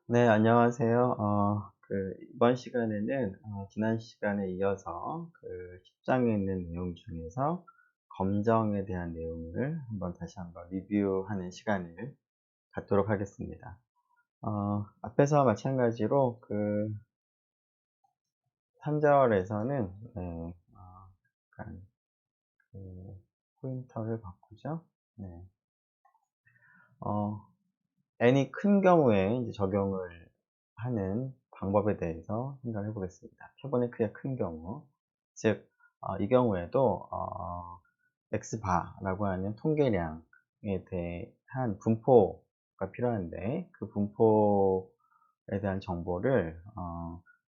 네, 안녕하세요. 이번 시간에는, 지난 시간에 이어서 10장에 있는 내용 중에서 검정에 대한 내용을 다시 한번 리뷰하는 시간을 갖도록 하겠습니다. 앞에서 마찬가지로 3절에서는, 약간 그 포인터를 바꾸죠. 네. 어, n이 큰 경우에 이제 적용을 하는 방법에 대해서 생각해 보겠습니다. 표본의 크기가 큰 경우, 즉, 이 경우에도 x바라고 하는 통계량에 대한 분포가 필요한데, 그 분포에 대한 정보를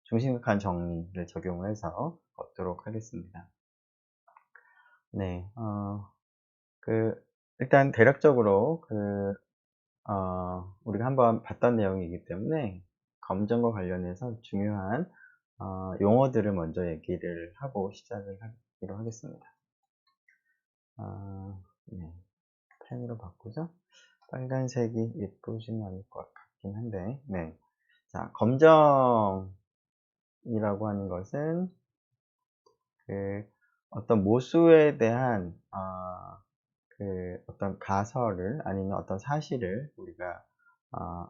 중심각한 정리를 적용해서 얻도록 하겠습니다. 네, 일단 대략적으로 우리가 한번 봤던 내용이기 때문에 검정과 관련해서 중요한 용어들을 먼저 얘기를 하고 시작을 하기로 하겠습니다. 네, 펜으로 바꾸죠. 빨간색이 예쁘지는 않을 것 같긴 한데, 네. 자, 검정이라고 하는 것은 그 어떤 모수에 대한 어떤 가설을 아니면 어떤 사실을 우리가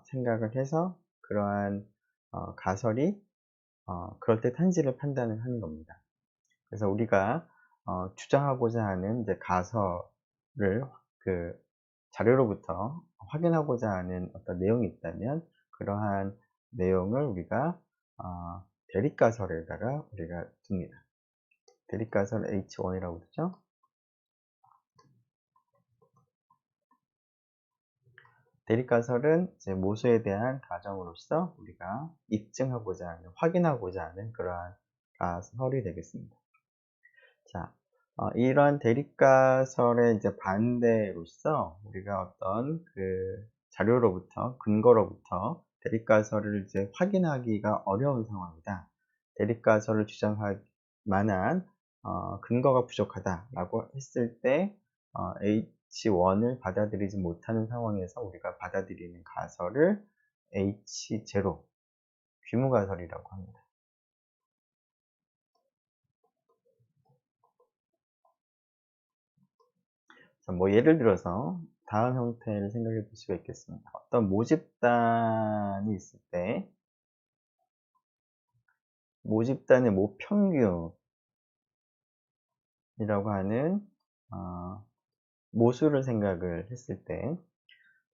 생각을 해서 그러한 가설이 그럴듯한지를 판단을 하는 겁니다. 그래서 우리가 주장하고자 하는 이제 가설을 그 자료로부터 확인하고자 하는 어떤 내용이 있다면 그러한 내용을 우리가 대립가설에다가 우리가 둡니다. 대립가설 H1이라고 그러죠. 대립가설은 이제 모수에 대한 가정으로서 우리가 입증하고자 하는, 확인하고자 하는 그러한 가설이 되겠습니다. 자, 이런 대립가설의 이제 반대로서 우리가 어떤 자료로부터, 근거로부터 대립가설을 이제 확인하기가 어려운 상황이다. 대립가설을 주장할 만한 근거가 부족하다라고 했을 때 H1을 받아들이지 못하는 상황에서 우리가 받아들이는 가설을 H0, 귀무가설이라고 합니다. 뭐 예를 들어서 다음 형태를 생각해 볼 수가 있겠습니다. 어떤 모집단이 있을 때 모집단의 모평균이라고 하는 모수를 생각을 했을 때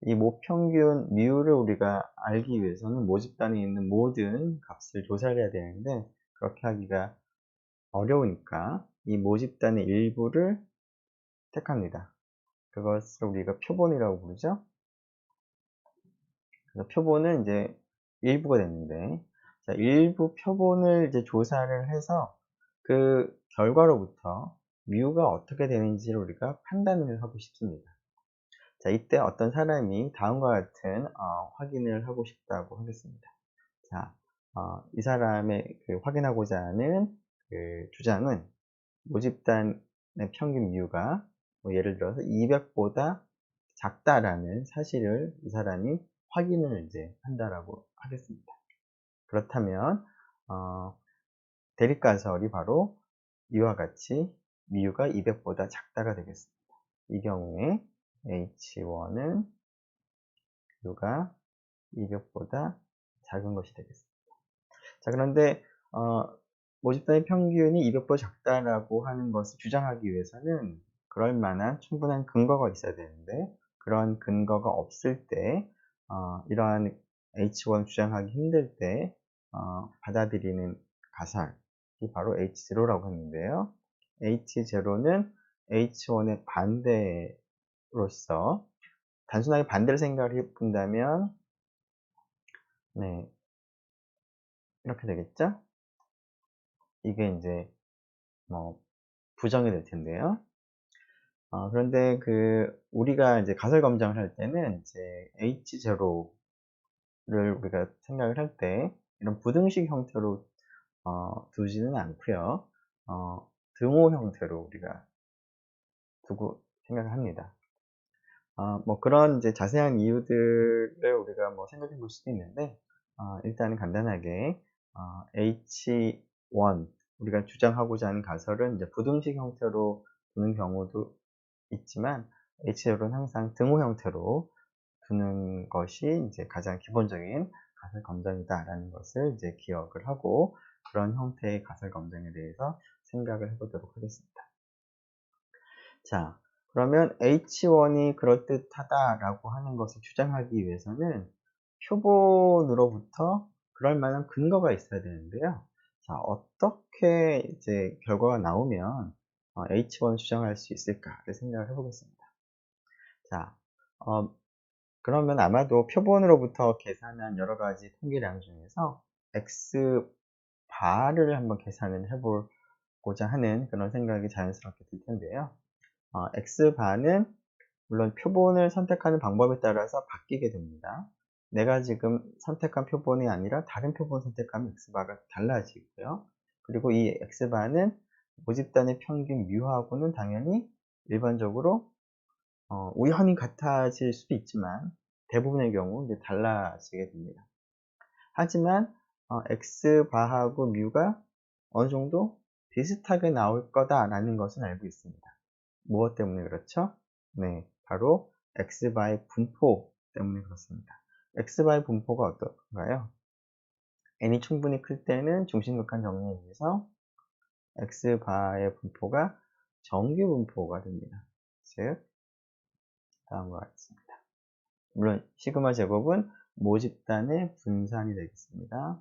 이 모평균 μ를 우리가 알기 위해서는 모집단에 있는 모든 값을 조사를 해야 되는데 그렇게 하기가 어려우니까 이 모집단의 일부를 택합니다. 그것을 우리가 표본이라고 부르죠. 그래서 표본은 이제 일부가 됐는데, 자, 일부 표본을 이제 조사를 해서 그 결과로부터 뮤가 어떻게 되는지를 우리가 판단을 하고 싶습니다. 자, 이때 어떤 사람이 다음과 같은 확인을 하고 싶다고 하겠습니다. 자, 이 사람의 확인하고자 하는 주장은 모집단의 평균 뮤가 뭐 예를 들어서 200보다 작다라는 사실을 이 사람이 확인을 이제 한다라고 하겠습니다. 그렇다면 대립가설이 바로 이와 같이 μ가 200보다 작다가 되겠습니다. 이 경우에 H1은 μ가 200보다 작은 것이 되겠습니다. 자, 그런데 모집단의 평균이 200보다 작다라고 하는 것을 주장하기 위해서는 그럴 만한 충분한 근거가 있어야 되는데 그런 근거가 없을 때 이러한 H1 주장하기 힘들 때 받아들이는 가설이 바로 H0라고 했는데요. H0는 H1의 반대로서 단순하게 반대를 생각을 해본다면 네, 이렇게 되겠죠? 이게 이제 뭐 부정이 될 텐데요. 그런데 우리가 이제 가설 검정을 할 때는 이제 H0를 우리가 생각을 할 때 이런 부등식 형태로 두지는 않고요. 등호 형태로 우리가 두고 생각을 합니다. 뭐 그런 이제 자세한 이유들을 우리가 뭐 생각해 볼 수도 있는데 일단은 간단하게 H1 우리가 주장하고자 하는 가설은 이제 부등식 형태로 두는 경우도 있지만 H0는 항상 등호 형태로 두는 것이 이제 가장 기본적인 가설 검정이다라는 것을 이제 기억을 하고 그런 형태의 가설 검정에 대해서 생각을 해보도록 하겠습니다. 자, 그러면 H1이 그럴듯하다라고 하는 것을 주장하기 위해서는 표본으로부터 그럴 만한 근거가 있어야 되는데요. 자, 어떻게 이제 결과가 나오면 H1 주장할 수 있을까를 생각을 해보겠습니다. 자, 그러면 아마도 표본으로부터 계산한 여러 가지 통계량 중에서 X 바를 한번 계산을 해보고자 하는 그런 생각이 자연스럽게 들 텐데요. X 바는 물론 표본을 선택하는 방법에 따라서 바뀌게 됩니다. 내가 지금 선택한 표본이 아니라 다른 표본 선택하면 X바가 달라지고요. 그리고 이 X바는 모집단의 평균 μ하고는 당연히 일반적으로 우연히 같아질 수도 있지만 대부분의 경우 이제 달라지게 됩니다. 하지만 X바하고 μ가 어느 정도 비슷하게 나올 거다라는 것은 알고 있습니다. 무엇 때문에 그렇죠? 네, 바로 X바의 분포 때문에 그렇습니다. X바의 분포가 어떤가요? n이 충분히 클 때는 중심극한 정리에 의해서 X바의 분포가 정규 분포가 됩니다. 즉, 다음과 같습니다. 물론 시그마 제곱은 모집단의 분산이 되겠습니다.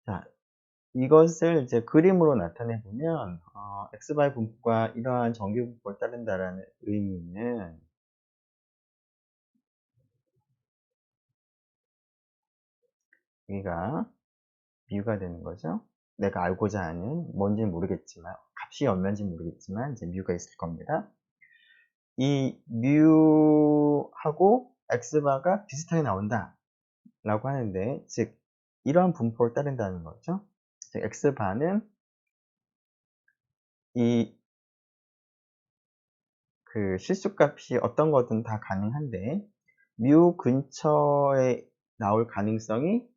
자, 이것을 이제 그림으로 나타내 보면 X바의 분포가 이러한 정규 분포를 따른다라는 의미는 여기가 μ가 되는 거죠. 내가 알고자 하는 뭔지는 모르겠지만 값이 얼마인지 모르겠지만 이제 μ가 있을 겁니다. 이 μ하고 X바가 비슷하게 나온다 라고 하는데 즉 이러한 분포를 따른다는 거죠. 즉 X바는 이 그 실수값이 어떤 거든 다 가능한데 μ 근처에 나올 가능성이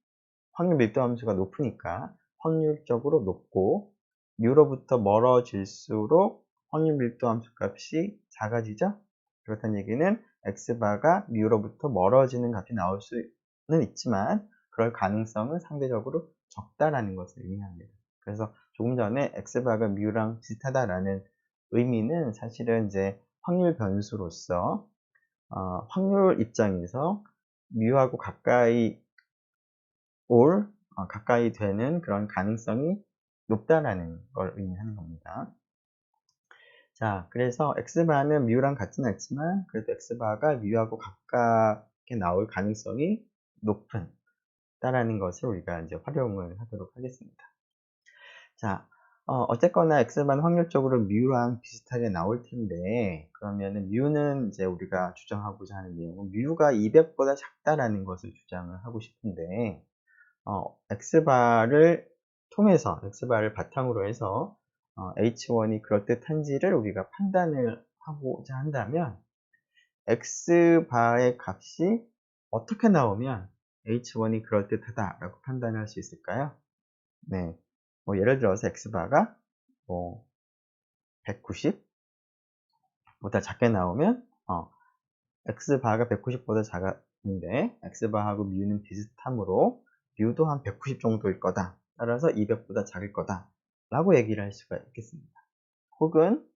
확률 밀도 함수가 높으니까 확률적으로 높고 μ로부터 멀어질수록 확률 밀도 함수 값이 작아지죠. 그렇다는 얘기는 x바가 μ로부터 멀어지는 값이 나올 수는 있지만 그럴 가능성은 상대적으로 적다라는 것을 의미합니다. 그래서 조금 전에 x바가 μ랑 비슷하다라는 의미는 사실은 이제 확률 변수로서 확률 입장에서 μ하고 가까이 가까이 되는 그런 가능성이 높다라는 걸 의미하는 겁니다. 자, 그래서 x바는 μ랑 같진 않지만 그래도 x바가 μ하고 가깝게 나올 가능성이 높다라는 것을 우리가 이제 활용을 하도록 하겠습니다. 자, 어쨌거나 x바는 확률적으로 μ랑 비슷하게 나올 텐데 그러면은 μ는 이제 우리가 주장하고자 하는 내용은 μ가 200보다 작다라는 것을 주장을 하고 싶은데 X바를 통해서, X바를 바탕으로 해서 H1이 그럴듯한지를 우리가 판단을 하고자 한다면 X바의 값이 어떻게 나오면 H1이 그럴듯하다라고 판단할 수 있을까요? 네, 예를 들어서 X바가 190보다 작게 나오면 X바가 190보다 작았는데 X바하고 μ는 비슷하므로 μ도 한 190 정도일 거다. 따라서 200보다 작을 거다. 라고 얘기를 할 수가 있겠습니다. 혹은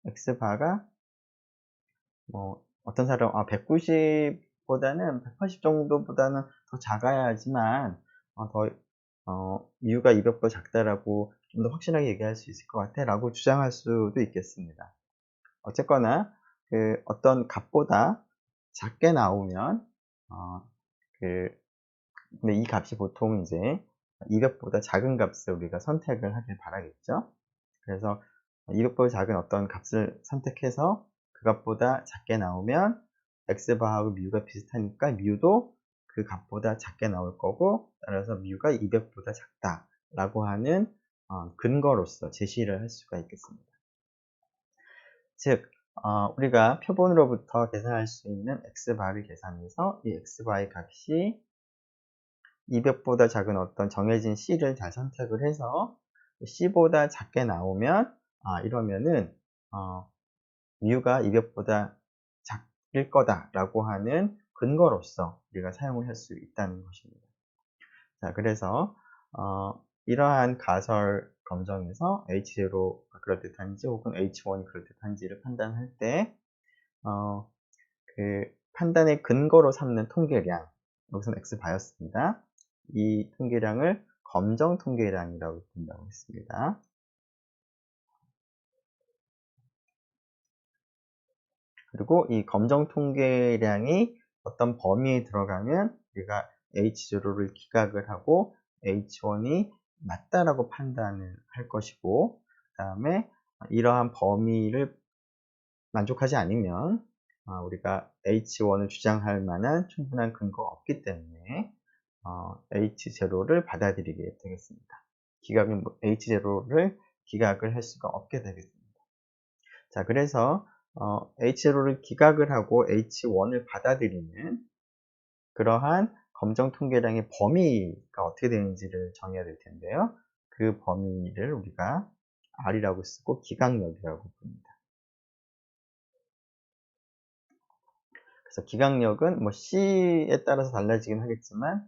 X바가 어떤 사람 190보다는 180 정도보다는 더 작아야 하지만 μ가 200보다 작다라고 좀 더 확실하게 얘기할 수 있을 것 같아 라고 주장할 수도 있겠습니다. 어쨌거나 어떤 값보다 작게 나오면 근데 이 값이 보통 이제 200보다 작은 값을 우리가 선택을 하길 바라겠죠. 그래서 200보다 작은 어떤 값을 선택해서 그 값보다 작게 나오면 x바하고 μ가 비슷하니까 μ도 그 값보다 작게 나올 거고 따라서 μ가 200보다 작다라고 하는 근거로서 제시를 할 수가 있겠습니다. 즉 우리가 표본으로부터 계산할 수 있는 xbar을 계산해서 이 xbar의 값이 200보다 작은 어떤 정해진 c를 잘 선택을 해서 c보다 작게 나오면 이러면은 μ가 200보다 작을 거다라고 하는 근거로서 우리가 사용을 할 수 있다는 것입니다. 자, 그래서 이러한 가설 검정에서 H0가 그럴듯한지 혹은 H1이 그럴듯한지를 판단할 때 그 판단의 근거로 삼는 통계량, 여기서는 x바였습니다. 이 통계량을 검정 통계량이라고 부른다고 했습니다. 그리고 이 검정 통계량이 어떤 범위에 들어가면 우리가 H0를 기각을 하고 H1이 맞다라고 판단을 할 것이고, 그 다음에 이러한 범위를 만족하지 않으면 우리가 H1을 주장할 만한 충분한 근거가 없기 때문에 H0를 받아들이게 되겠습니다. H0를 기각을 할 수가 없게 되겠습니다. 자, 그래서 H0를 기각을 하고 H1을 받아들이는 그러한 검정 통계량의 범위가 어떻게 되는지를 정해야 될 텐데요. 그 범위를 우리가 R이라고 쓰고 기각력이라고 부릅니다. 그래서 기각력은 뭐 C에 따라서 달라지긴 하겠지만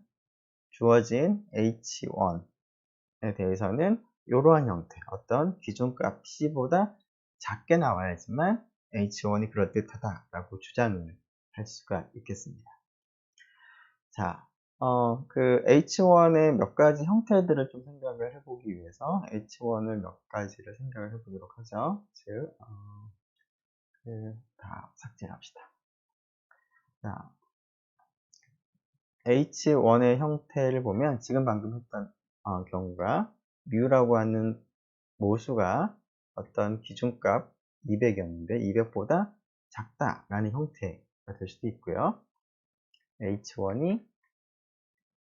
주어진 H1에 대해서는 이러한 형태, 어떤 기준값 C보다 작게 나와야지만 H1이 그럴듯하다라고 주장을 할 수가 있겠습니다. 자, 그 H1의 몇 가지 형태들을 좀 생각을 해보기 위해서 H1을 몇 가지를 생각을 해보도록 하죠. 즉, 다 삭제를 합시다. 자, H1의 형태를 보면 지금 방금 했던 경우가 μ라고 하는 모수가 어떤 기준값 200이었는데 200보다 작다라는 형태가 될 수도 있고요. H1이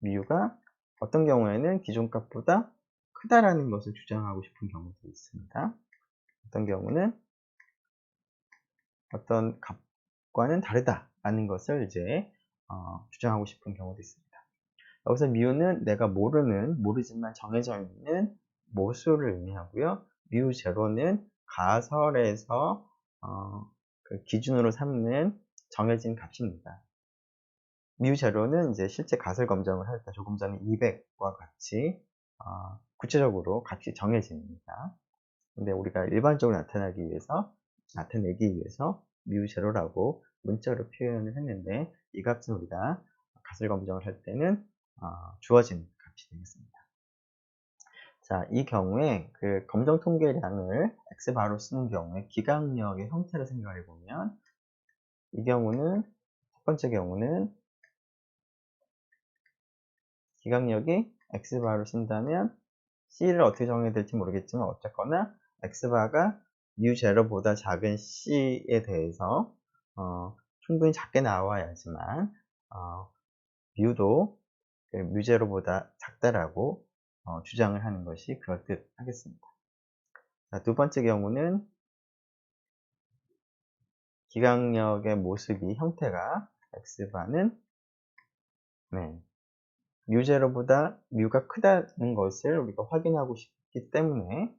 μ가 어떤 경우에는 기준값보다 크다라는 것을 주장하고 싶은 경우도 있습니다. 어떤 경우는 어떤 값과는 다르다라는 것을 이제 주장하고 싶은 경우도 있습니다. 여기서 μ는 내가 모르지만 정해져 있는 모수를 의미하고요. μ0는 가설에서 그 기준으로 삼는 정해진 값입니다. μ0는 이제 실제 가설 검정을 할 때 조금 전에 200과 같이 구체적으로 값이 정해집니다. 근데 우리가 일반적으로 나타내기 위해서 μ0라고 문자로 표현을 했는데 이 값은 우리가 가설 검정을 할 때는 주어진 값이 되겠습니다. 자, 이 경우에 그 검정 통계량을 x바로 쓰는 경우에 기각력의 형태를 생각해 보면 이 경우는 첫 번째 경우는 기각력이 x바로 쓴다면 c를 어떻게 정해야 될지 모르겠지만 어쨌거나 x바가 μ0보다 작은 c에 대해서 충분히 작게 나와야지만 μ도 μ0보다 작다라고 주장을 하는 것이 그럴듯하겠습니다. 자, 두 번째 경우는 기각력의 모습이 형태가 x바는 μ0보다 μ가 크다는 것을 우리가 확인하고 싶기 때문에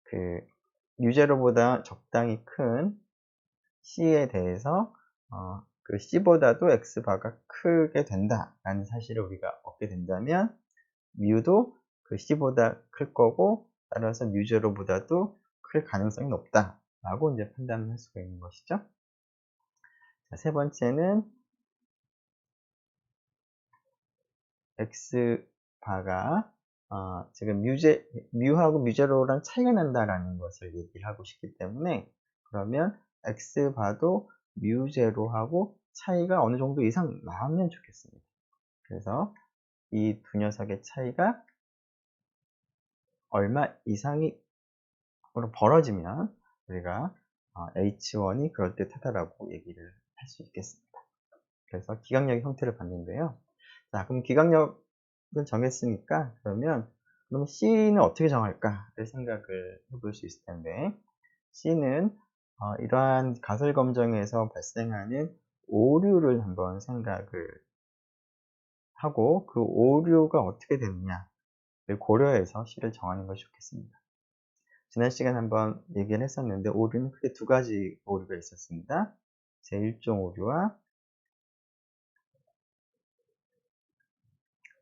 그 μ0보다 적당히 큰 c에 대해서 그 c보다도 x바가 크게 된다라는 사실을 우리가 얻게 된다면 μ도 그 c보다 클 거고 따라서 μ0보다도 클 가능성이 높다라고 이제 판단을 할 수가 있는 것이죠. 자, 세 번째는 x바가 지금 μ하고 μ0랑 차이가 난다라는 것을 얘기를 하고 싶기 때문에 그러면 x바도 μ0하고 차이가 어느 정도 이상 나면 좋겠습니다. 그래서 이 두 녀석의 차이가 얼마 이상이 벌어지면 우리가 H1이 그럴듯하다라고 얘기를 할 수 있겠습니다. 그래서 기각력의 형태를 봤는데요. 자, 그럼 기각력을 정했으니까 그러면 C는 어떻게 정할까를 생각을 해볼 수 있을 텐데 C는 이러한 가설 검정에서 발생하는 오류를 한번 생각을 하고 그 오류가 어떻게 되느냐를 고려해서 C를 정하는 것이 좋겠습니다. 지난 시간에 한번 얘기를 했었는데 오류는 크게 두 가지 오류가 있었습니다. 제1종 오류와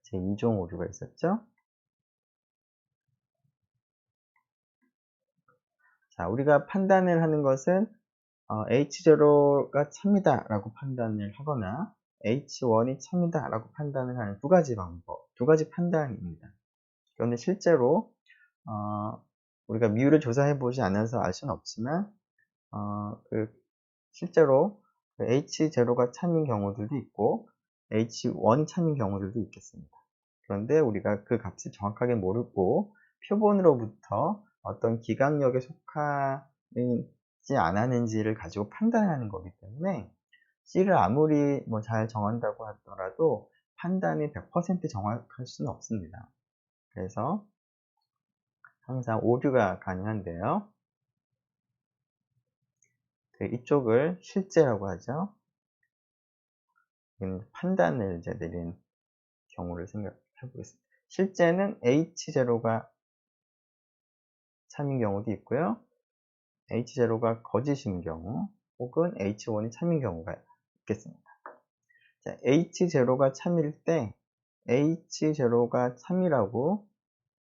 제2종 오류가 있었죠. 자, 우리가 판단을 하는 것은 H0가 참이다 라고 판단을 하거나 H1이 참이다 라고 판단을 하는 두 가지 방법, 두 가지 판단입니다. 그런데 실제로 우리가 μ를 조사해 보지 않아서 알 수는 없지만 실제로 H0가 참인 경우들도 있고 H1이 참인 경우들도 있겠습니다. 그런데 우리가 그 값을 정확하게 모르고 표본으로부터 어떤 기각력에 속하는지 안 하는지를 가지고 판단하는 거기 때문에 C를 아무리 잘 정한다고 하더라도 판단이 100% 정확할 수는 없습니다. 그래서 항상 오류가 가능한데요. 이쪽을 실제라고 하죠. 판단을 이제 내린 경우를 생각해 보겠습니다. 실제는 H0가 참인 경우도 있고요. H0가 거짓인 경우 혹은 H1이 참인 경우가 있겠습니다. 자, H0가 참일 때 H0가 참이라고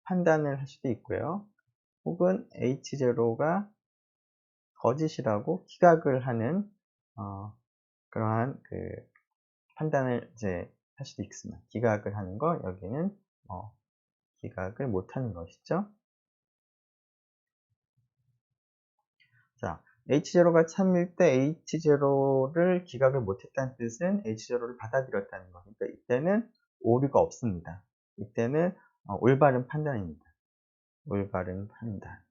판단을 할 수도 있고요. 혹은 H0가 거짓이라고 기각을 하는 그러한 판단을 이제 할 수도 있습니다. 기각을 하는 거 여기는 기각을 못하는 것이죠. 자, H0가 참일 때 H0를 기각을 못했다는 뜻은 H0를 받아들였다는 거. 그러니까 이때는 오류가 없습니다. 이때는 올바른 판단입니다. 올바른 판단.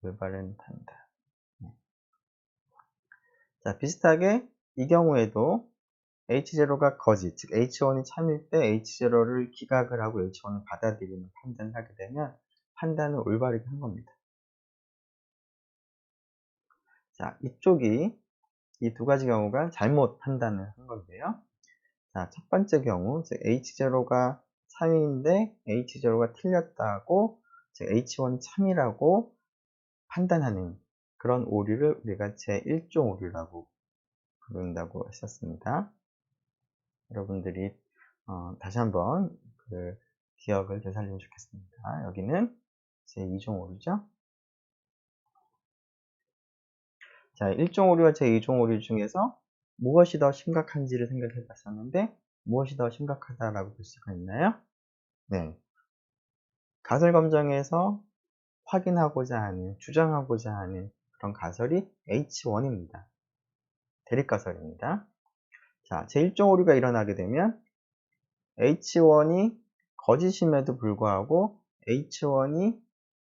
올바른 판단. 네. 자, 비슷하게 이 경우에도 H0가 거짓, 즉 H1이 참일 때 H0를 기각을 하고 H1을 받아들이는 판단을 하게 되면 판단을 올바르게 한 겁니다. 자, 이쪽이 이 두 가지 경우가 잘못 판단을 한 건데요. 자, 첫 번째 경우, 즉 H0가 참인데 H0가 틀렸다고, 즉 H1이 참이라고 판단하는 그런 오류를 우리가 제1종 오류라고 부른다고 했었습니다. 여러분들이 다시 한번 기억을 되살리면 좋겠습니다. 여기는 제2종 오류죠. 자, 1종 오류와 제2종 오류 중에서 무엇이 더 심각한지를 생각해 봤었는데 무엇이 더 심각하다라고 볼 수가 있나요? 네. 가설 검정에서 확인하고자 하는, 주장하고자 하는 그런 가설이 H1입니다. 대립가설입니다. 자, 제1종 오류가 일어나게 되면 H1이 거짓임에도 불구하고 H1이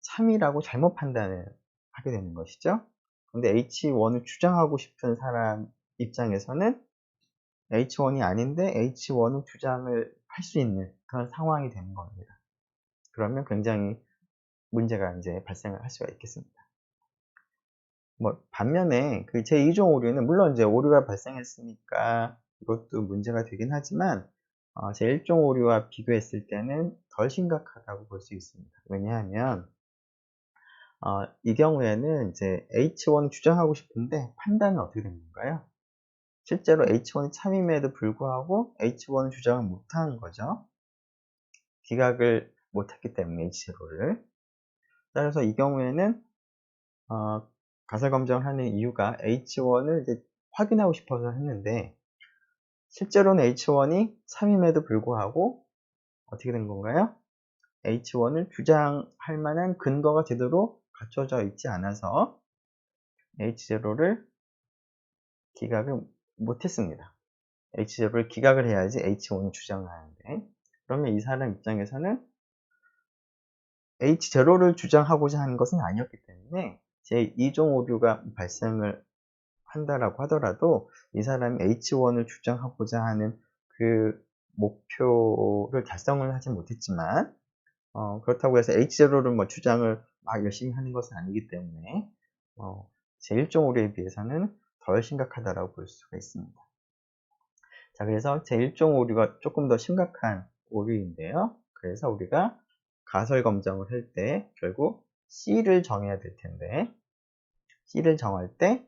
참이라고 잘못 판단을 하게 되는 것이죠. 근데 H1을 주장하고 싶은 사람 입장에서는 H1이 아닌데 H1을 주장을 할 수 있는 그런 상황이 되는 겁니다. 그러면 굉장히 문제가 이제 발생을 할 수가 있겠습니다. 반면에 그 제2종 오류는 물론 이제 오류가 발생했으니까 이것도 문제가 되긴 하지만 제1종 오류와 비교했을 때는 덜 심각하다고 볼 수 있습니다. 왜냐하면 이 경우에는 이제 H1 주장하고 싶은데 판단은 어떻게 되는 건가요? 실제로 H1이 참임에도 불구하고 H1은 주장을 못한 거죠. 기각을 못했기 때문에 H0를. 따라서 이 경우에는 가설 검정을 하는 이유가 H1을 이제 확인하고 싶어서 했는데 실제로는 H1이 참임에도 불구하고 어떻게 된 건가요? H1을 주장할 만한 근거가 제대로 갖춰져 있지 않아서 H0를 기각을 못했습니다. H0를 기각을 해야지 H1을 주장을 하는데 그러면 이 사람 입장에서는 H0를 주장하고자 하는 것은 아니었기 때문에 제2종 오류가 발생을 한다라고 하더라도 이 사람이 H1을 주장하고자 하는 그 목표를 달성을 하지 못했지만 그렇다고 해서 H0를 주장을 막 열심히 하는 것은 아니기 때문에 제1종 오류에 비해서는 덜 심각하다라고 볼 수가 있습니다. 자, 그래서 제1종 오류가 조금 더 심각한 오류인데요. 그래서 우리가 가설 검정을 할 때 결국 C를 정해야 될 텐데, C를 정할 때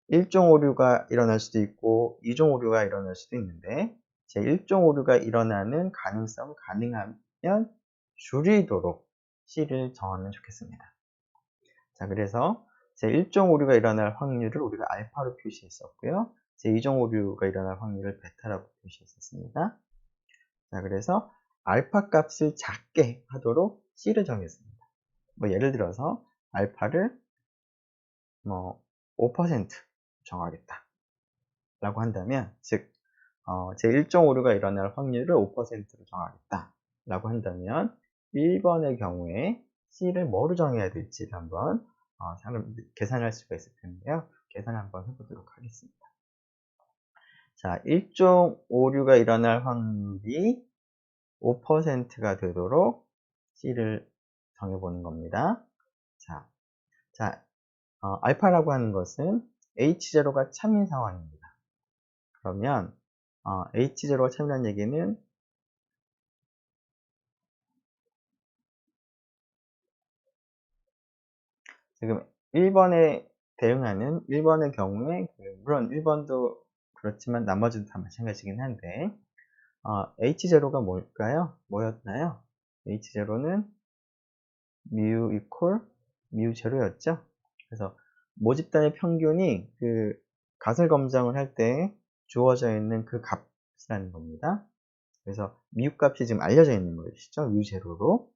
1종 오류가 일어날 수도 있고 2종 오류가 일어날 수도 있는데, 제1종 오류가 일어나는 가능성 가능하면 줄이도록 C를 정하면 좋겠습니다. 자, 그래서 제1종 오류가 일어날 확률을 우리가 알파로 표시했었고요. 제2종 오류가 일어날 확률을 베타라고 표시했었습니다. 자, 그래서 알파 값을 작게 하도록 C를 정했습니다. 예를 들어서 알파를 5% 정하겠다 라고 한다면, 즉 제1종 오류가 일어날 확률을 5%로 정하겠다 라고 한다면 1번의 경우에 C를 뭐로 정해야 될지를 한번 계산할 수가 있을 텐데요. 계산 한번 해보도록 하겠습니다. 자, 1종 오류가 일어날 확률이 5%가 되도록 C를 정해보는 겁니다. 자, 알파라고 하는 것은 H0가 참인 상황입니다. 그러면 H0가 참이라는 얘기는 지금 1번에 대응하는 1번의 경우에, 물론 1번도 그렇지만 나머지도 다 마찬가지긴 한데, H0가 뭘까요? 뭐였나요? H0는 mu equal mu 제로였죠? 그래서 모집단의 평균이 그 가설 검정을 할 때 주어져 있는 그 값이라는 겁니다. 그래서 mu 값이 지금 알려져 있는 것이죠. mu 제로로.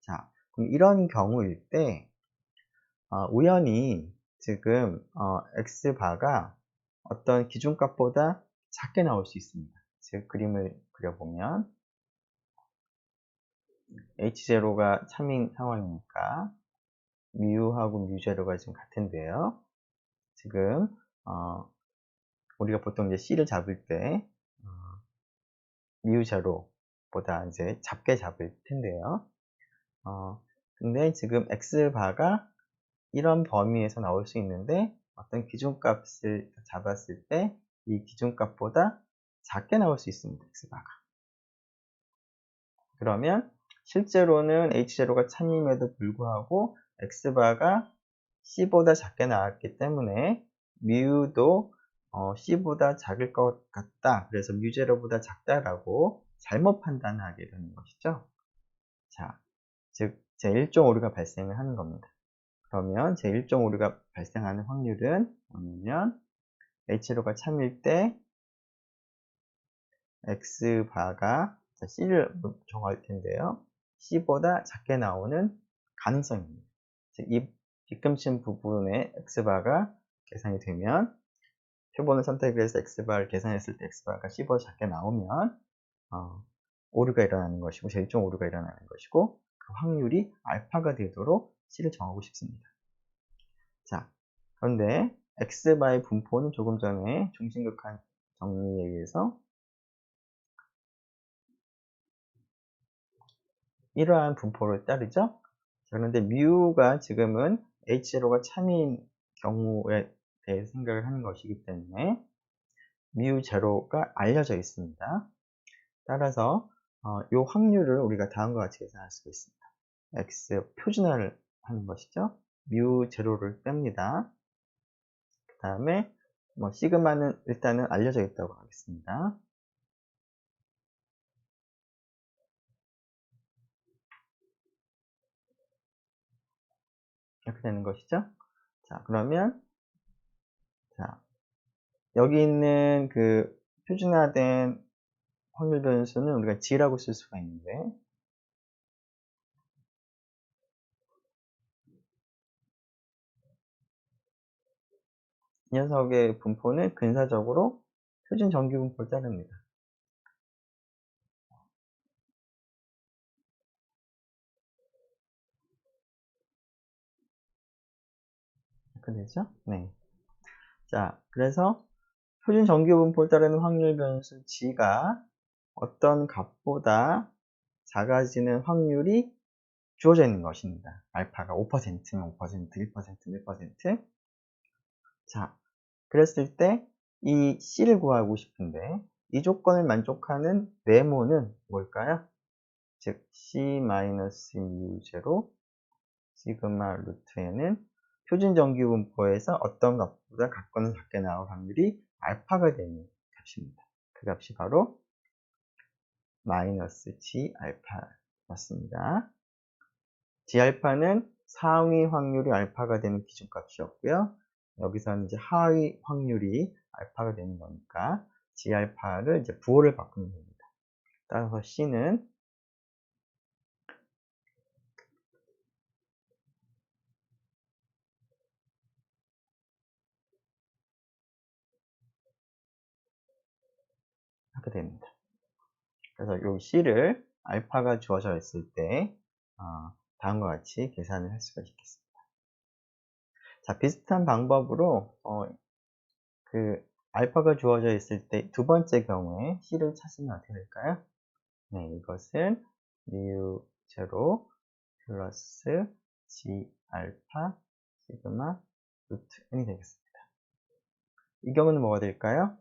자, 그럼 이런 경우일 때 우연히 지금 x바가 어떤 기준값보다 작게 나올 수 있습니다. 즉 그림을 그려보면 h0가 참인 상황이니까 mu하고 mu0가 지금 같은데요. 지금 우리가 보통 이제 c를 잡을 때 mu0보다 이제 작게 잡을 텐데요. 근데 지금 x바가 이런 범위에서 나올 수 있는데, 어떤 기준값을 잡았을 때 이 기준값보다 작게 나올 수 있습니다. x바가. 그러면 실제로는 h0가 참임에도 불구하고 x바가 c보다 작게 나왔기 때문에 mu도 c보다 작을 것 같다. 그래서 mu0보다 작다라고 잘못 판단하게 되는 것이죠. 자, 즉 제1종 오류가 발생을 하는 겁니다. 그러면 제1종 오류가 발생하는 확률은 뭐냐면 H0가 참일 때 X바가 C를 정할 텐데요. C보다 작게 나오는 가능성입니다. 즉, 이 빗금친 부분에 X바가 계산이 되면, 표본을 선택을 해서 X바를 계산했을 때 X바가 C보다 작게 나오면 오류가 일어나는 것이고, 제1종 오류가 일어나는 것이고, 그 확률이 알파가 되도록 C를 정하고 싶습니다. 자, 그런데 x바의 분포는 조금 전에 중심극한 정리에 의해서 이러한 분포를 따르죠. 그런데 mu가 지금은 h0가 참인 경우에 대해 생각을 하는 것이기 때문에 mu0가 알려져 있습니다. 따라서 이 확률을 우리가 다음과 같이 계산할 수가 있습니다. x 표준화를 하는 것이죠. mu0를 뺍니다. 그 다음에 시그마는 일단은 알려져 있다고 하겠습니다. 이렇게 되는 것이죠. 자, 그러면 여기 있는 그 표준화된 확률 변수는 우리가 G라고 쓸 수가 있는데, 이 녀석의 분포는 근사적으로 표준 정규 분포를 따릅니다. 이렇게 되죠? 네. 자, 그래서 표준 정규 분포를 따르는 확률 변수 G가 어떤 값보다 작아지는 확률이 주어져 있는 것입니다. 알파가 5%면 5%, 1%면 1%. 자, 그랬을 때 이 C를 구하고 싶은데 이 조건을 만족하는 네모는 뭘까요? 즉 C-mu0 시그마 루트 n은 표준 정규분포에서 어떤 값보다 같거나 작게 나올 확률이 알파가 되는 값입니다. 그 값이 바로 마이너스 G 알파였습니다. G 알파는 상위 확률이 알파가 되는 기준값이었고요. 여기서는 이제 하위 확률이 알파가 되는 거니까 G 알파를 이제 부호를 바꾸면 됩니다. 따라서 C는 하게 됩니다. 그래서 이 C를 알파가 주어져 있을 때 다음과 같이 계산을 할 수가 있겠습니다. 자, 비슷한 방법으로 그 알파가 주어져 있을 때 두 번째 경우에 C를 찾으면 어떻게 될까요? 네, 이것은 mu0 플러스 G 알파 시그마 루트 n이 되겠습니다. 이 경우는 뭐가 될까요?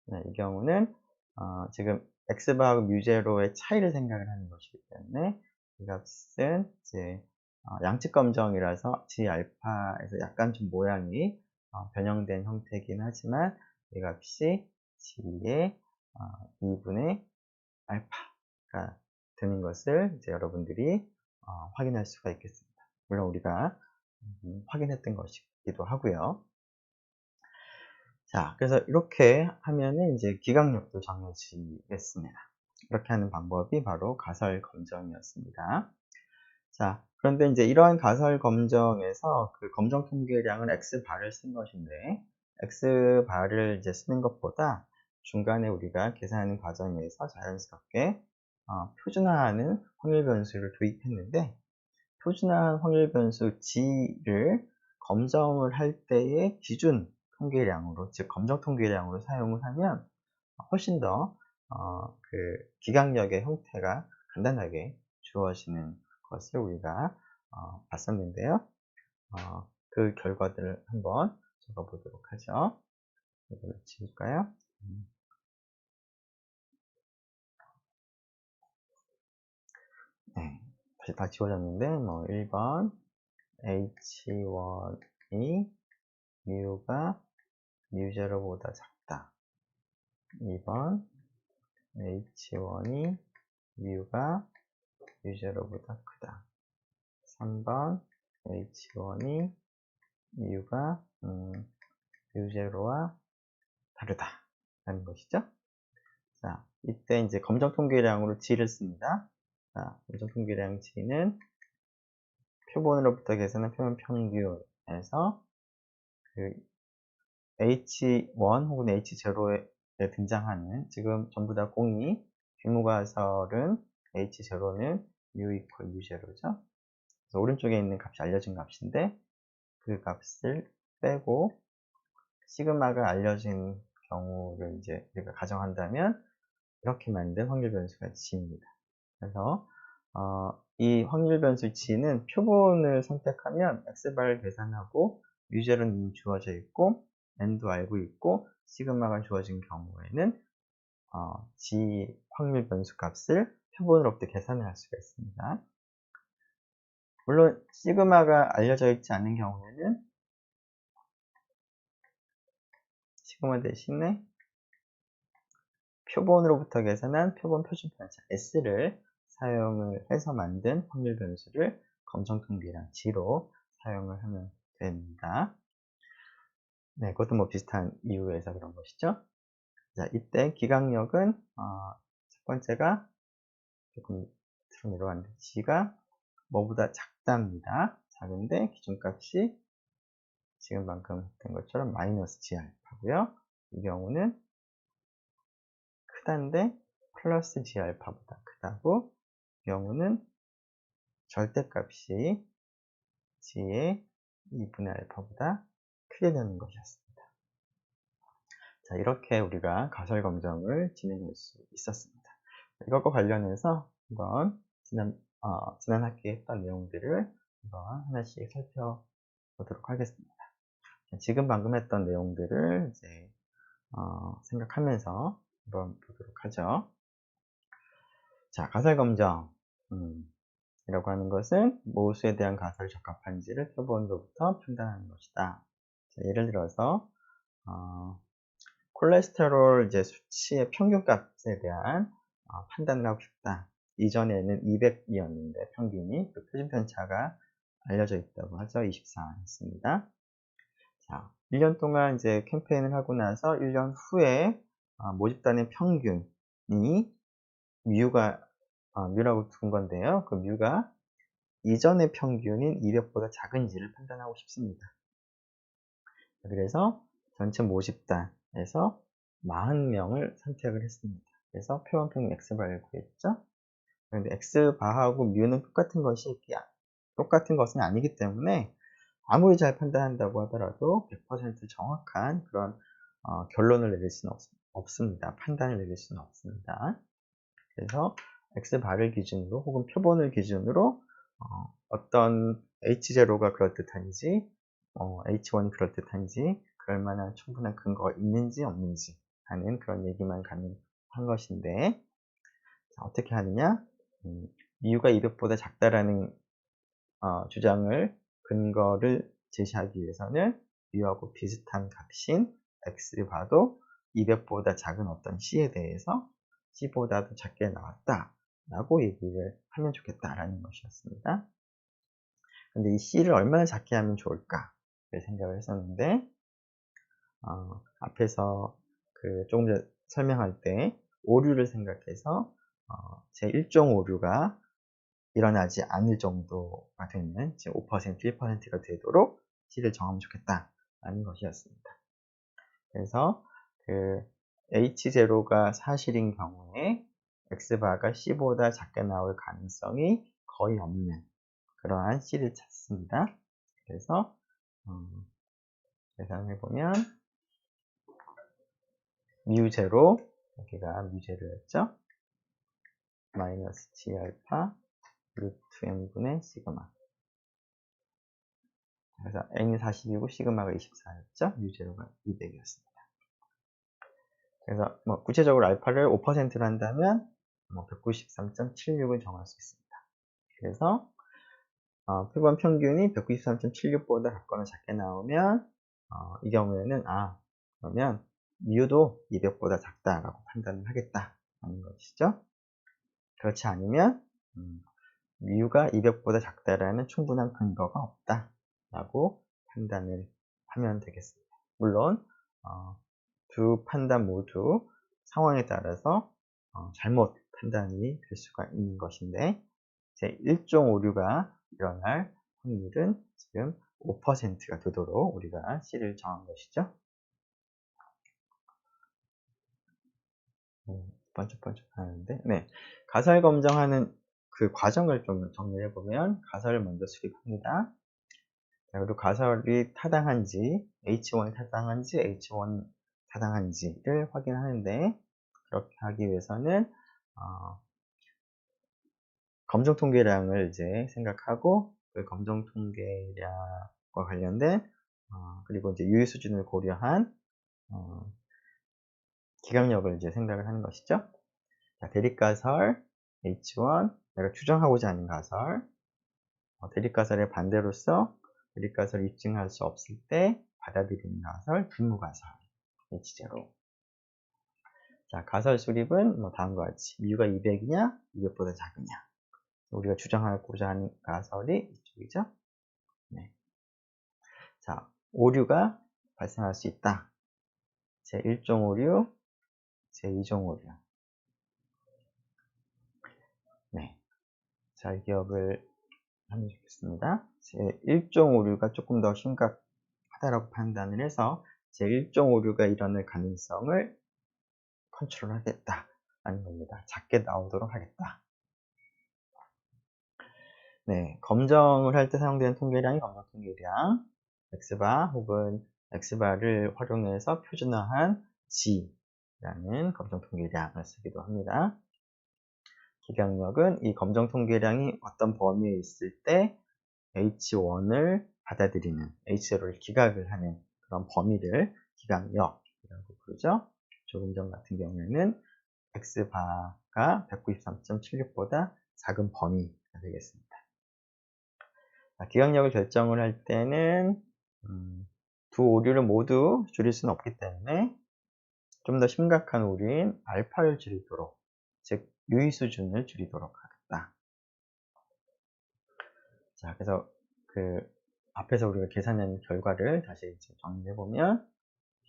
네, 이 경우는 지금 x바하고 mu0의 차이를 생각을 하는 것이기 때문에 이 값은 이제 양측 검정이라서 G 알파에서 약간 좀 모양이 변형된 형태이긴 하지만 이 값이 G의 2분의 알파가 되는 것을 이제 여러분들이 확인할 수가 있겠습니다. 물론 우리가 확인했던 것이기도 하고요. 자, 그래서 이렇게 하면은 이제 기각력도 정해지겠습니다. 이렇게 하는 방법이 바로 가설 검정이었습니다. 자, 그런데 이제 이러한 가설 검정에서 그 검정 통계량은 X바를 쓴 것인데, X바를 이제 쓰는 것보다 중간에 우리가 계산하는 과정에서 자연스럽게 표준화하는 확률 변수를 도입했는데, 표준화한 확률 변수 G를 검정을 할 때의 기준 통계량으로, 즉 검정 통계량으로 사용을 하면 훨씬 더 그 기각력의 형태가 간단하게 주어지는 것을 우리가 봤었는데요. 그 결과들을 한번 적어보도록 하죠. 이걸 지울까요? 네, 다시 다 지워졌는데 뭐 1번 H1이 mu가 mu0보다 작다. 2번 H1이 mu가 mu0보다 크다. 3번 H1이 mu가 mu0와 다르다 라는 것이죠. 자, 이때 이제 검정 통계량으로 G를 씁니다. 자, 검정 통계량 G는 표본으로부터 계산한 표본 평균에서 그 H1 혹은 H0에 등장하는, 지금 전부 다 공이 비무가설은 H0는 mu equal mu0죠. 그래서 오른쪽에 있는 값이 알려진 값인데 그 값을 빼고 시그마가 알려진 경우를 이제 우리가 가정한다면 이렇게 만든 확률 변수가 G입니다. 그래서 이 확률 변수 G는 표본을 선택하면 x바를 계산하고 mu0는 이미 주어져 있고 n도 알고 있고 시그마가 주어진 경우에는 G 확률 변수 값을 표본으로부터 계산을 할 수가 있습니다. 물론 시그마가 알려져 있지 않은 경우에는 시그마 대신에 표본으로부터 계산한 표본 표준 편차 S를 사용을 해서 만든 확률 변수를 검정 통계량 G로 사용을 하면 됩니다. 네, 그것도 뭐 비슷한 이유에서 그런 것이죠. 자, 이때 기각력은 첫 번째가 조금 밑으로 내려왔는데 G가 뭐보다 작답니다. 작은데 기준값이 지금 방금 했던 것처럼 마이너스 G 알파고요. 이 경우는 크다인데 플러스 G 알파보다 크다고, 이 경우는 절대값이 G의 2분의 알파보다 크게 되는 것이었습니다. 자, 이렇게 우리가 가설 검정을 진행할 수 있었습니다. 이것과 관련해서 한번 지난 학기에 했던 내용들을 한번 하나씩 살펴보도록 하겠습니다. 지금 방금 했던 내용들을 이제 생각하면서 한번 보도록 하죠. 자, 가설 검정. 이라고 하는 것은 모수에 대한 가설이 적합한지를 표본으로부터 판단하는 것이다. 자, 예를 들어서 콜레스테롤 이제 수치의 평균값에 대한 판단을 하고 싶다. 이전에는 200이었는데 평균이 그 표준 편차가 알려져 있다고 하죠. 24였습니다. 자, 1년 동안 이제 캠페인을 하고 나서 1년 후에 모집단의 평균이 뮤라고 둔 건데요. 그 뮤가 이전의 평균인 200보다 작은지를 판단하고 싶습니다. 그래서 전체 모집단에서 40명을 선택을 했습니다. 그래서 표본 평균 X바를 구했죠. 그런데 X바하고 뮤는 똑같은 것은 아니기 때문에 아무리 잘 판단한다고 하더라도 100% 정확한 그런 결론을 내릴 수는 없습니다. 판단을 내릴 수는 없습니다. 그래서 X바를 기준으로 혹은 표본을 기준으로 어떤 H0가 그럴듯한지 H1이 그럴듯한지 그럴 만한 충분한 근거가 있는지 없는지 하는 그런 얘기만 가능한 것인데, 자, 어떻게 하느냐? 뮤가 200보다 작다라는 주장을 근거를 제시하기 위해서는 뮤하고 비슷한 값인 X바도 200보다 작은 어떤 C에 대해서 C보다도 작게 나왔다 라고 얘기를 하면 좋겠다라는 것이었습니다. 근데 이 C를 얼마나 작게 하면 좋을까 생각을 했었는데, 앞에서 조금 전 설명할 때 오류를 생각해서 제 1종 오류가 일어나지 않을 정도가 되는 5%, 1%가 되도록 C를 정하면 좋겠다라는 것이었습니다. 그래서 H0가 사실인 경우에 X바가 C보다 작게 나올 가능성이 거의 없는 그러한 C를 찾습니다. 그래서 계산을 해보면 뮤0, 여기가 뮤0였죠. 마이너스 G알파 루트 M분의 시그마. 그래서 N이 40이고 시그마가 24였죠. 뮤0가 200이었습니다. 그래서 구체적으로 알파를 5%로 한다면 193.76을 정할 수 있습니다. 그래서 표본 평균이 193.76보다 작거나 작게 나오면 이 경우에는 그러면 뮤도 200보다 작다라고 판단을 하겠다라는 것이죠. 그렇지 않으면 뮤가 200보다 작다라는 충분한 근거가 없다라고 판단을 하면 되겠습니다. 물론 두 판단 모두 상황에 따라서 잘못 판단이 될 수가 있는 것인데, 제 1종 오류가 일어날 확률은 지금 5%가 되도록 우리가 C를 정한 것이죠. 번쩍번쩍 하는데, 네. 가설 검정하는 그 과정을 좀 정리해 보면, 가설을 먼저 수립합니다. 그리고 가설이 타당한지, H1이 타당한지, H1 타당한지를 확인하는데, 그렇게 하기 위해서는 검정 통계량을 이제 생각하고, 그 검정 통계량과 관련된 그리고 이제 유의 수준을 고려한 기강력을 이제 생각을 하는 것이죠. 자, 대립가설 H1, 내가 추정하고자 하는 가설, 대립가설의 반대로서 대립가설을 입증할 수 없을 때 받아들이는 가설, 분모가설 H0. 자, 가설 수립은 다음과 같이 뮤가 200이냐, 200보다 작으냐. 우리가 주장하고자 하는 가설이 이쪽이죠. 네. 자, 오류가 발생할 수 있다. 제 1종 오류, 제 2종 오류. 네. 잘 기억을 하면 좋겠습니다. 제 1종 오류가 조금 더 심각하다라고 판단을 해서 제 1종 오류가 일어날 가능성을 컨트롤하겠다라는 겁니다. 작게 나오도록 하겠다. 네, 검정을 할 때 사용되는 통계량이 검정 통계량, X바 혹은 X바를 활용해서 표준화한 G라는 검정 통계량을 쓰기도 합니다. 기강력은 이 검정 통계량이 어떤 범위에 있을 때 H1을 받아들이는, H0를 기각을 하는 그런 범위를 기강력이라고 부르죠. 조금 전 같은 경우에는 X바가 193.76보다 작은 범위가 되겠습니다. 기강력을 결정을 할 때는 두 오류를 모두 줄일 수는 없기 때문에 좀 더 심각한 오류인 알파를 줄이도록, 즉 유의 수준을 줄이도록 하겠다. 자, 그래서 그 앞에서 우리가 계산한 결과를 다시 정리해 보면,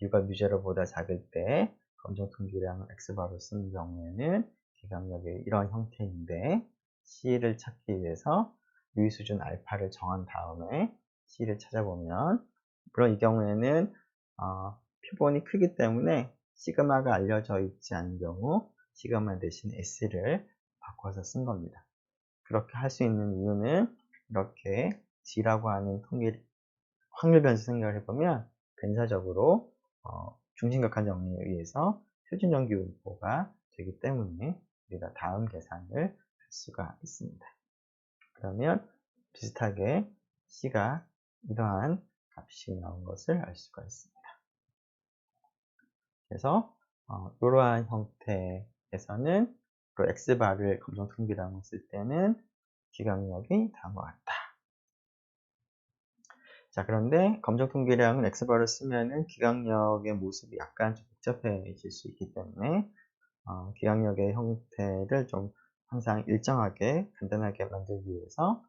U가 뮤제로보다 작을 때 검정 통계량을 X바로 쓰는 경우에는 기강력의 이런 형태인데, C를 찾기 위해서 유의 수준 알파를 정한 다음에 C를 찾아보면, 물론 이 경우에는 표본이 크기 때문에 시그마가 알려져 있지 않은 경우 시그마 대신 S를 바꿔서 쓴 겁니다. 그렇게 할 수 있는 이유는 이렇게 G라고 하는 통계 확률 변수 생각을 해보면 근사적으로 중심각한 정리에 의해서 표준 정규 분포가 되기 때문에 우리가 다음 계산을 할 수가 있습니다. 그러면 비슷하게 C가 이러한 값이 나온 것을 알 수가 있습니다. 그래서 이러한 형태에서는 또 X바를 검정 통계량을 쓸 때는 기강력이 다음과 같다. 자, 그런데 검정 통계량은 X바를 쓰면은 기강력의 모습이 약간 좀 복잡해질 수 있기 때문에 기강력의 형태를 좀 항상 일정하게 간단하게 만들기 위해서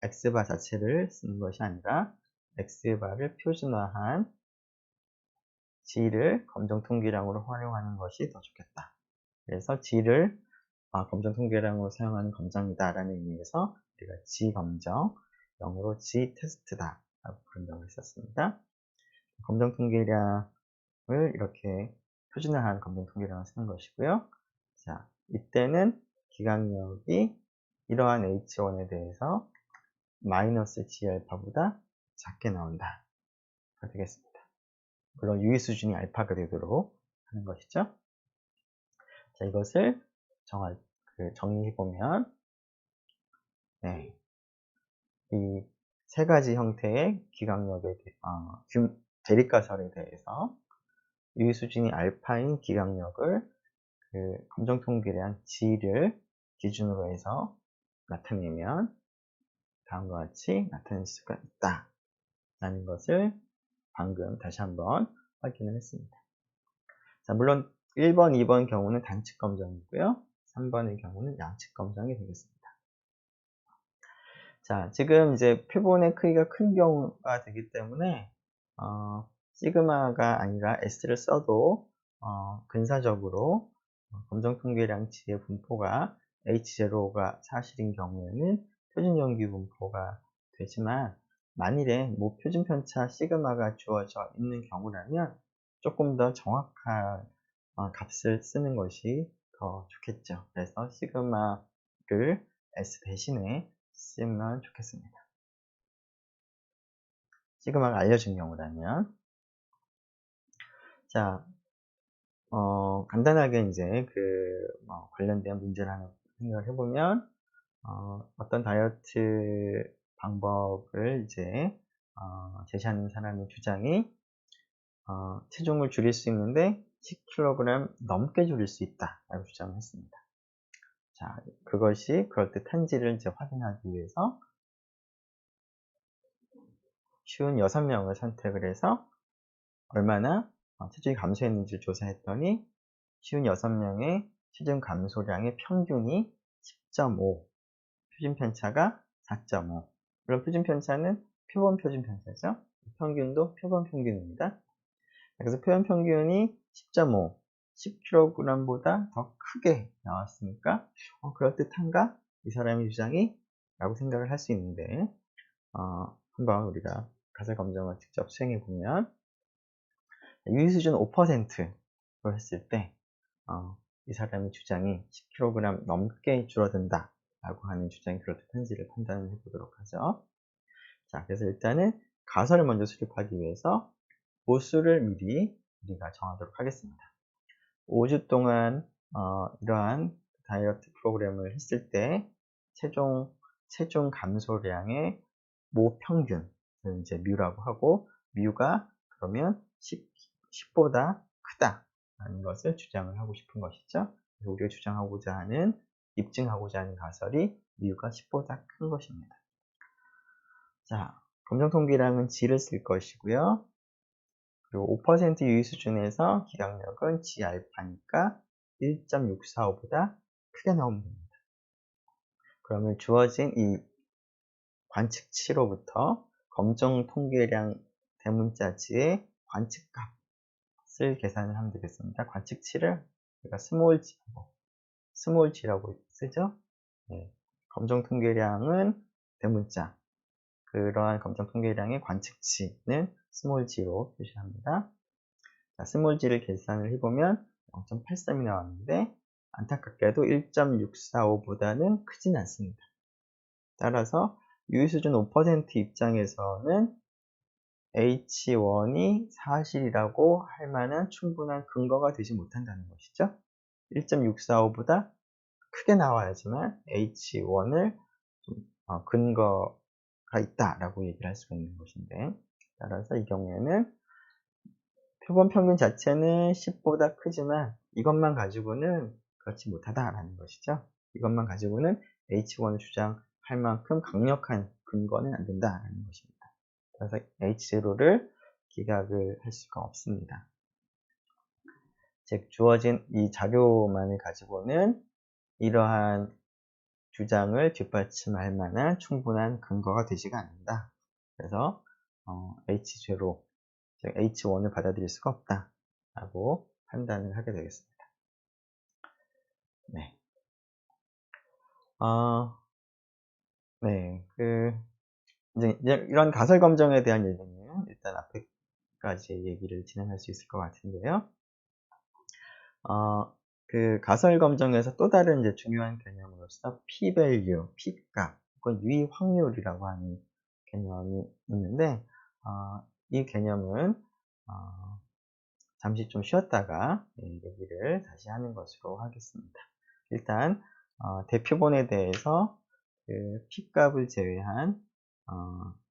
X바 자체를 쓰는 것이 아니라 X바를 표준화한 G를 검정 통계량으로 활용하는 것이 더 좋겠다. 그래서 G를 검정 통계량으로 사용하는 검정이다라는 의미에서 우리가 G 검정, 영어로 G 테스트다 라고 부른다고 했었습니다. 검정 통계량을 이렇게 표준화한 검정 통계량을 쓰는 것이고요. 자, 이때는 기강력이 이러한 H1에 대해서 마이너스 G알파보다 작게 나온다. 가 되겠습니다. 물론 유의 수준이 알파가 되도록 하는 것이죠. 자, 이것을 정리해보면, 네, 이 세 가지 형태의 기강력의 대립가설에 대해서 유의 수준이 알파인 기강력을 그 검정 통계량 G를 기준으로 해서 나타내면 다음과 같이 나타낼 수가 있다 라는 것을 방금 다시 한번 확인을 했습니다. 자, 물론 1번, 2번 경우는 단측 검정이고요. 3번의 경우는 양측 검정이 되겠습니다. 자, 지금 이제 표본의 크기가 큰 경우가 되기 때문에 시그마가 아니라 S를 써도 근사적으로 검정 통계량 G의 분포가 H0가 사실인 경우에는 표준 정규 분포가 되지만, 만일에 표준 편차 시그마가 주어져 있는 경우라면 조금 더 정확한 값을 쓰는 것이 더 좋겠죠. 그래서 시그마를 S 대신에 쓰면 좋겠습니다. 시그마가 알려진 경우라면. 자, 간단하게 이제 관련된 문제를 하나 생각을 해보면, 어떤 다이어트 방법을 이제 제시하는 사람의 주장이 체중을 줄일 수 있는데 10kg 넘게 줄일 수 있다 라고 주장을 했습니다. 자, 그것이 그럴듯한지를 이제 확인하기 위해서 쉬운 6명을 선택을 해서 얼마나 체중이 감소했는지를 조사했더니 쉬운 6명의 체중 감소량의 평균이 10.5, 표준 편차가 4.5. 물론 표준 편차는 표본 표준 편차죠. 평균도 표본 평균입니다. 그래서 표본 평균이 10.5, 10kg보다 더 크게 나왔으니까 그럴듯한가? 이 사람의 주장이? 라고 생각을 할 수 있는데, 한번 우리가 가설 검정을 직접 수행해 보면, 유의 수준 5%로 했을 때 이 사람의 주장이 10kg 넘게 줄어든다 라고 하는 주장이 그럴듯한지를 판단을 해보도록 하죠. 자, 그래서 일단은 가설을 먼저 수립하기 위해서 보수를 미리 우리가 정하도록 하겠습니다. 5주 동안 이러한 다이어트 프로그램을 했을 때 체중 감소량의 모 평균을 이제 뮤라고 하고, 뮤가 그러면 10보다 크다라는 것을 주장을 하고 싶은 것이죠. 우리가 주장하고자 하는, 입증하고자 하는 가설이 뮤가 10보다 큰 것입니다. 자, 검정 통계량은 G를 쓸 것이고요. 그리고 5% 유의 수준에서 기각력은 G 알파니까 1.645보다 크게 나오면 됩니다. 그러면 주어진 이 관측치로부터 검정 통계량 대문자 G의 관측값을 계산을 하면 되겠습니다. 관측치를 우리가 스몰 g라고 쓰죠. 네. 검정 통계량은 대문자, 그러한 검정 통계량의 관측치는 스몰 g로 표시합니다. 자, 스몰 g를 계산을 해보면 0.83이 나왔는데, 안타깝게도 1.645보다는 크진 않습니다. 따라서 유의수준 5% 입장에서는 H1이 사실이라고 할 만한 충분한 근거가 되지 못한다는 것이죠. 1.645보다 크게 나와야지만 H1을 근거가 있다라고 얘기를 할 수가 있는 것인데, 따라서 이 경우에는 표본 평균 자체는 10보다 크지만 이것만 가지고는 그렇지 못하다라는 것이죠. 이것만 가지고는 H1을 주장할 만큼 강력한 근거는 안 된다라는 것입니다. 그래서 H0를 기각을 할 수가 없습니다. 즉, 주어진 이 자료만을 가지고는 이러한 주장을 뒷받침할 만한 충분한 근거가 되지가 않는다. 그래서 H0, 즉 H1을 받아들일 수가 없다 라고 판단을 하게 되겠습니다. 네. 네. 이제 이런 가설 검정에 대한 얘기는 일단 앞에까지 얘기를 진행할 수 있을 것 같은데요. 그 가설 검정에서 또 다른 이제 중요한 개념으로서 p-value, p값, 혹은 유의 확률이라고 하는 개념이 있는데, 이 개념은 잠시 좀 쉬었다가 얘기를 다시 하는 것으로 하겠습니다. 일단 대표본에 대해서 그 p값을 제외한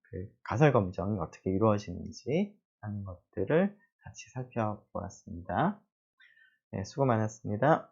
그 가설 검정이 어떻게 이루어지는지 하는 것들을 같이 살펴보았습니다. 네, 수고 많았습니다.